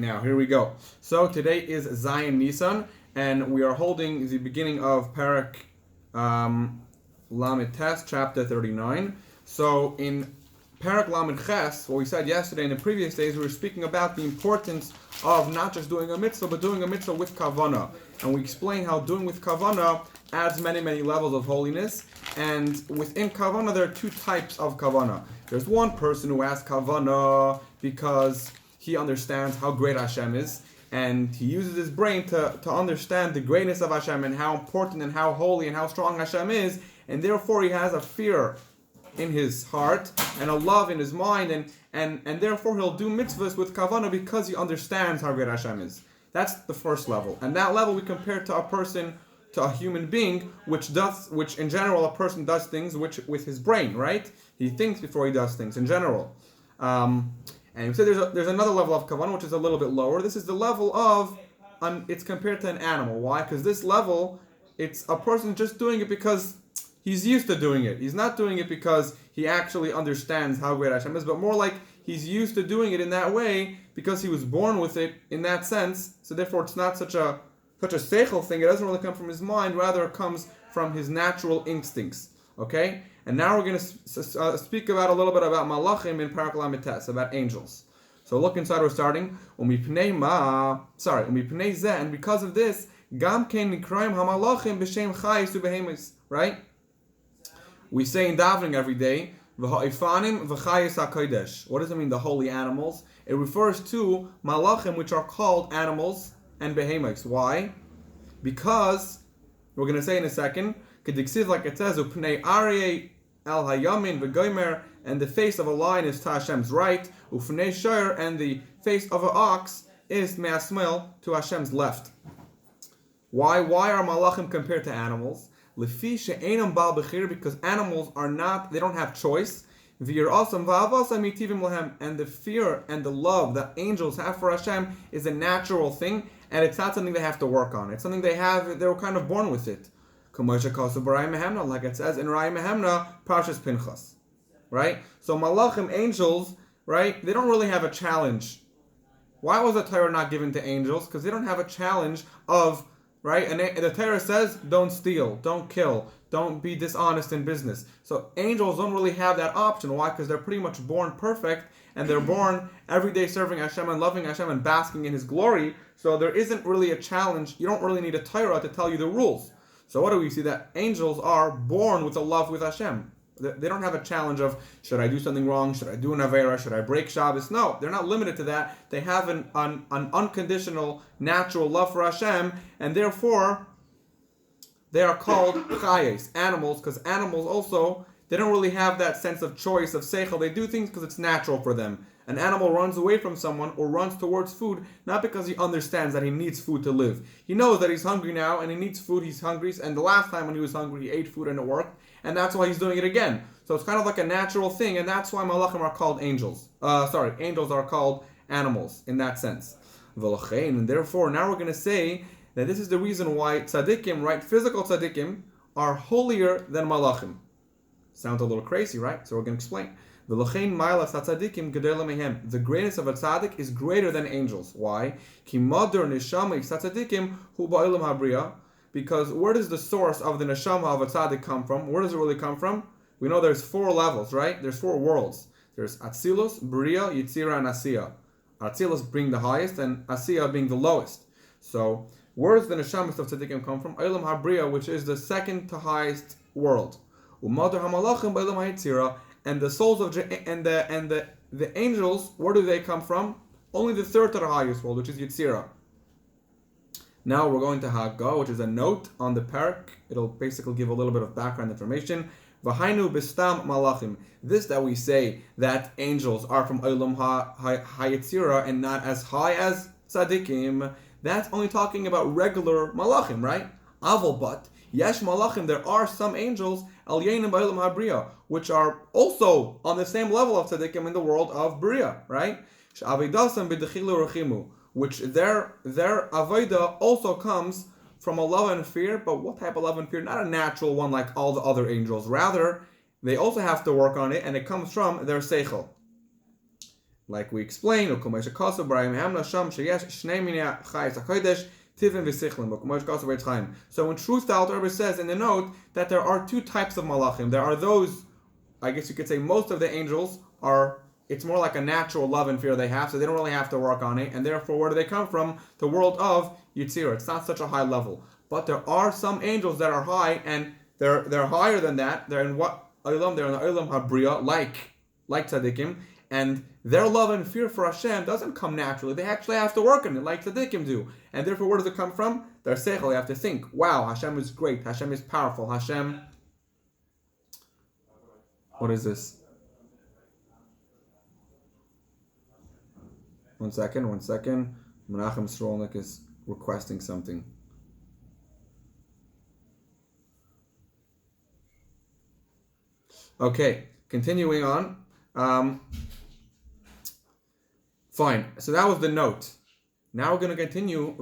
now, here we go. So today is Zion ניסן, and we are holding the beginning of Parak Lamed Tes, chapter 39. So in Parak Lamed Ches, what we said yesterday and in the previous days, we were speaking about the importance of not just doing a mitzvah, but doing a mitzvah with kavanah. And we explained how doing with kavanah adds many, many levels of holiness. And within kavanah, there are two types of kavanah. There's one person who has kavanah because he understands how great Hashem is, and he uses his brain to understand the greatness of Hashem and how important and how holy and how strong Hashem is, and therefore he has a fear in his heart and a love in his mind, and therefore he'll do mitzvahs with kavanah because he understands how great Hashem is. That's the first level, and that level we compare to a person, to a human being, which in general a person does things with his brain, right? He thinks before he does things in general. And we said there's another level of kavanah which is a little bit lower. This is the level of, it's compared to an animal. Why? Because this level, it's a person just doing it because he's used to doing it. He's not doing it because he actually understands how great Hashem is, but more like he's used to doing it in that way because he was born with it in that sense. So therefore it's not such a seichel thing. It doesn't really come from his mind, rather it comes from his natural instincts. Okay? And now we're going to speak about a little bit about malachim in Parak Lamed Tes, about angels. So look inside, we're starting. And because of this, gam ken nikraim hamalachim b'shem chayis u'behemis. Right? We say in davening every day, v'ha'ifanim v'chayis ha'kodesh. What does it mean, the holy animals? It refers to malachim, which are called animals and behemoths. Why? Because, we're going to say in a second, Kediksiv, like it says, Upnei Aryeh El Hayamin V'Goymer, and the face of a lion is to Hashem's right, Upnei Shiur, and the face of an ox is Me'asmel, to Hashem's left. Why are malachim compared to animals? Lefi she'enam bal bechir, because animals they don't have choice. V'yirasam v'avasam mitivim lahem, and the fear and the love that angels have for Hashem is a natural thing, and it's not something they have to work on. It's something they were kind of born with it. Like it says in Raya Mehemna, Parshas Pinchas, right? So malachim, angels, right? They don't really have a challenge. Why was the Torah not given to angels? Because they don't have a challenge of, right? And the Torah says, don't steal, don't kill, don't be dishonest in business. So angels don't really have that option. Why? Because they're pretty much born perfect, and they're born every day serving Hashem and loving Hashem and basking in His glory. So there isn't really a challenge. You don't really need a Torah to tell you the rules. So what do we see? That angels are born with a love with Hashem. They don't have a challenge of, should I do something wrong? Should I do an Avera? Should I break Shabbos? No, they're not limited to that. They have an unconditional, natural love for Hashem, and therefore, they are called chayes, animals, because animals also, they don't really have that sense of choice, of seichel. They do things because it's natural for them. An animal runs away from someone or runs towards food, not because he understands that he needs food to live. He knows that he's hungry now and he needs food, he's hungry, and the last time when he was hungry, he ate food and it worked, and that's why he's doing it again. So it's kind of like a natural thing, and that's why malachim are called angels. Angels are called animals in that sense. And therefore, now we're going to say that this is the reason why tzaddikim, right, physical tzaddikim, are holier than malachim. Sounds a little crazy, right? So we're going to explain. The greatness of a tzaddik is greater than angels. Why? Because where does the source of the neshama of a tzaddik come from? Where does it really come from? We know there's 4 levels, right? There's 4 worlds. There's Atzilus, Bria, Yitzira, and Asiya. Atzilus being the highest and Asiya being the lowest. So where does the neshama of tzaddikim come from? Olam HaBria, which is the second to highest world. Umadar HaMalachim b'Olam HaYitzira. And the souls of the angels, where do they come from? Only the third to the highest world, which is Yitzira. Now we're going to Haggah, which is a note on the parak. It'll basically give a little bit of background information. V'hainu b'stam malachim. This that we say that angels are from Olam HaYitzira and not as high as tzaddikim, that's only talking about regular malachim, right? Aval but yesh malachim, there are some angels which are also on the same level of tzaddikim in the world of Bria, right? Which their avodah also comes from a love and fear, but what type of love and fear? Not a natural one like all the other angels. Rather, they also have to work on it, and it comes from their seichel. like we explained, so when Truth the Alter Rebbe says in the note that there are two types of malachim. There are those, I guess you could say most of the angels are, it's more like a natural love and fear they have, so they don't really have to work on it, and therefore where do they come from? The world of Yitzirah. It's not such a high level. But there are some angels that are high, and they're higher than that. They're in what Olam? They're in the Olam HaBriya, like tzaddikim, and their love and fear for Hashem doesn't come naturally. They actually have to work on it, like tzaddikim do. And therefore, where does it come from? Their seichel. They have to think, wow, Hashem is great. Hashem is powerful. Hashem... What is this? One second. Menachem Srolnik is requesting something. Okay, continuing on. Fine. So that was the note. Now we're going to continue.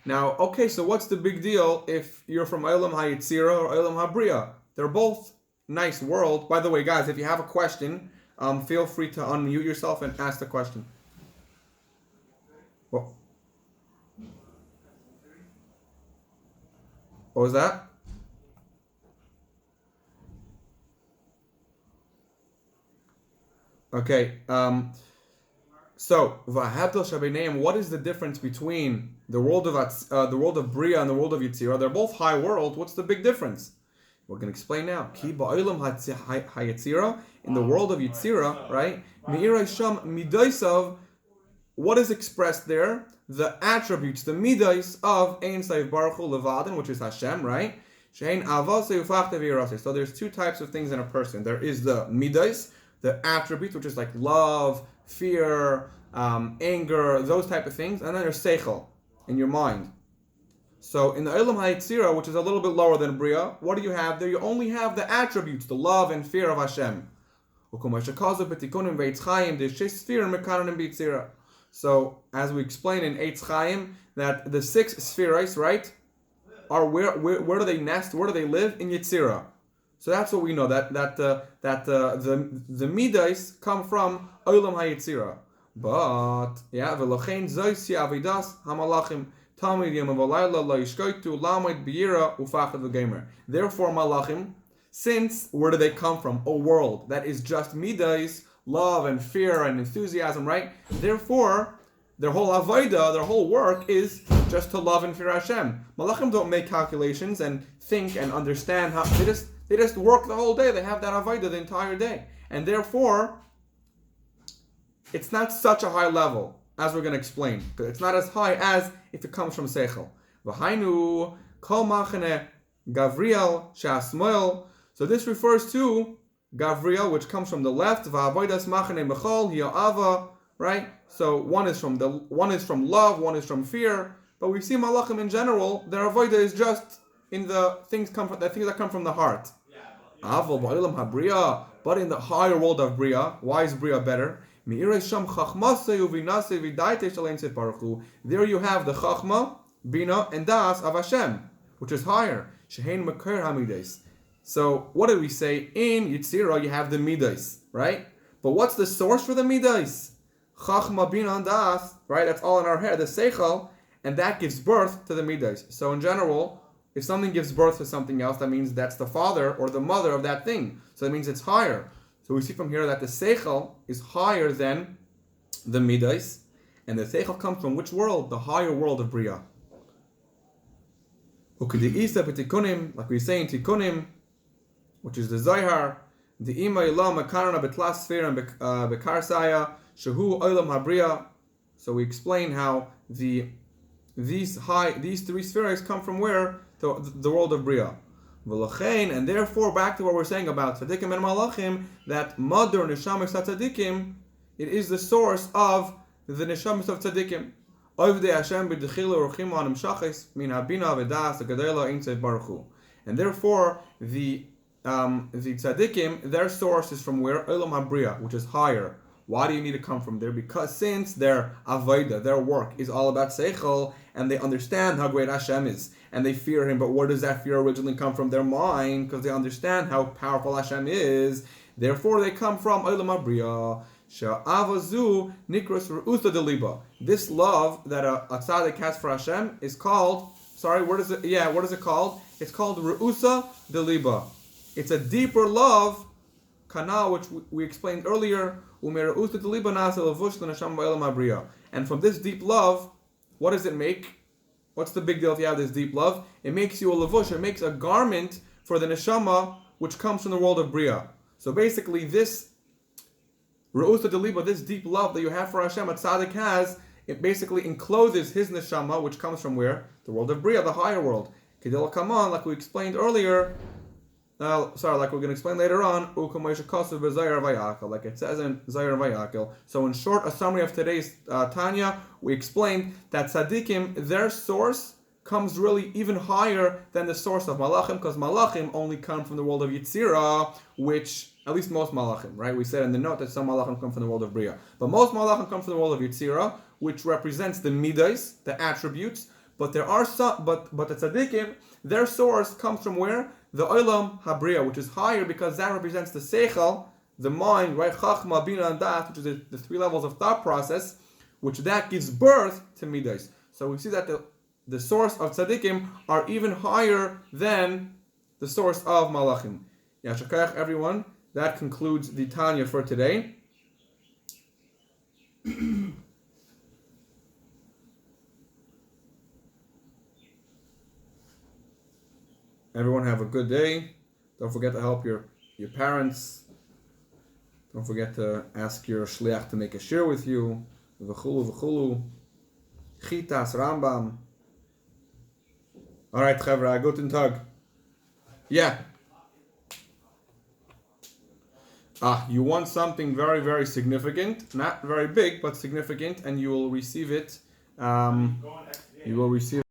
Now, okay, so what's the big deal if you're from Olam HaYitzira or Olam HaBriya? They're both nice world. By the way, guys, if you have a question, feel free to unmute yourself and ask the question. What was that? Okay, so what is the difference between the world of Bria and the world of Yitzirah? They're both high world. What's the big difference? We're going to explain now. In the world of Yitzirah, right? What is expressed there? The attributes, the midas of Ein Sof Baruch Hu Levadan, which is Hashem, right? So there's two types of things in a person. There is the midas, the attributes, which is like love, fear, anger, those type of things, and then there's seichel, in your mind. So in the Olam HaYitzira, which is a little bit lower than Bria, what do you have there? You only have the attributes, the love and fear of Hashem. So as we explain in Eitz Chaim, that the 6 spheres, right, are where do they nest? Where do they live? In Yitzira. So that's what we know, that the midas come from Olam HaYitzira. But yeah, v'lochein zoisi avidas hamalachim tamid yom v'layla lo yishkoitu lamed b'yira ufachad v'gemer. Therefore, malachim, since where do they come from? A world that is just midas, love and fear and enthusiasm, right? Therefore, their whole avodah, their whole work is just to love and fear Hashem. Malachim don't make calculations and think and understand how they just work the whole day. They have that avodah the entire day. And therefore, it's not such a high level, as we're going to explain. It's not as high as if it comes from Seichel. V'hainu kol machane Gavriel she'asmoel. So this refers to Gavriel, which comes from the left. V'avodas machane mechol hi'ava. Right? So one is from love, one is from fear. But we see malachim in general, their avodah is just in the things that come from the heart. But in the higher world of Bria, why is Bria better? There you have the Chachma, Bina, and Das of Hashem, which is higher. So what did we say? In Yitzirah you have the Midas, right? But what's the source for the Midas? Chachma, Bina, and Das, right? That's all in our head, the Seichel, and that gives birth to the Midas. So in general, if something gives birth to something else, that means that's the father or the mother of that thing. So that means it's higher. So we see from here that the Seichel is higher than the Midas. And the Seichel comes from which world? The higher world of Bria. Like we say in Tikkunim, which is the Zohar, the Ima Ilah Makarana Betlas Sfeir and Bekarsaya, Shehu Olam HaBria. So we explain how these 3 spheres come from where? The world of Bria. And therefore, back to what we're saying about tzaddikim and malachim, that mother neshamas tzaddikim, it is the source of the neshamas of tzaddikim. And therefore, the tzaddikim, their source is from where? Olam HaBria, which is higher. Why do you need to come from there? Because since their avodah, their work, is all about seichel, and they understand how great Hashem is, and they fear Him, but where does that fear originally come from? Their mind, because they understand how powerful Hashem is. Therefore, they come from Olam HaBria. She'avazu nikros re'usa deliba. This love that a tzaddik has for Hashem is called, what is it called? It's called re'usa deliba. It's a deeper love, kana, which we explained earlier, and from this deep love, what does it make? What's the big deal if you have this deep love? It makes you a levush, it makes a garment for the neshama which comes from the world of Bria. So basically this Re'usa Deliba, this deep love that you have for Hashem, a tzaddik has, it basically encloses his neshama, which comes from where? The world of Bria, the higher world. Kedil Kaman, like we explained earlier, like we're going to explain later on, like it says in Zayar Vayakil. So in short, a summary of today's Tanya, we explained that tzaddikim, their source comes really even higher than the source of malachim, because malachim only come from the world of Yitzira, which, at least most malachim, right? We said in the note that some malachim come from the world of Bria. But most malachim come from the world of Yitzira, which represents the midas, the attributes. But there are some, but the tzaddikim, their source comes from where? The Olam Habriya, which is higher because that represents the Seichel, the mind, right? Chachma, Bina, and Dat, which is the three levels of thought process, which that gives birth to Midas. So we see that the source of tzaddikim are even higher than the source of Malachim. Yashakach, everyone. That concludes the Tanya for today. Everyone have a good day. Don't forget to help your parents. Don't forget to ask your shliach to make a shir with you. V'chulu v'chulu. Chitas Rambam. All right, Chevra, guten Tag. Yeah. You want something very, very significant. Not very big, but significant, and you will receive it. You will receive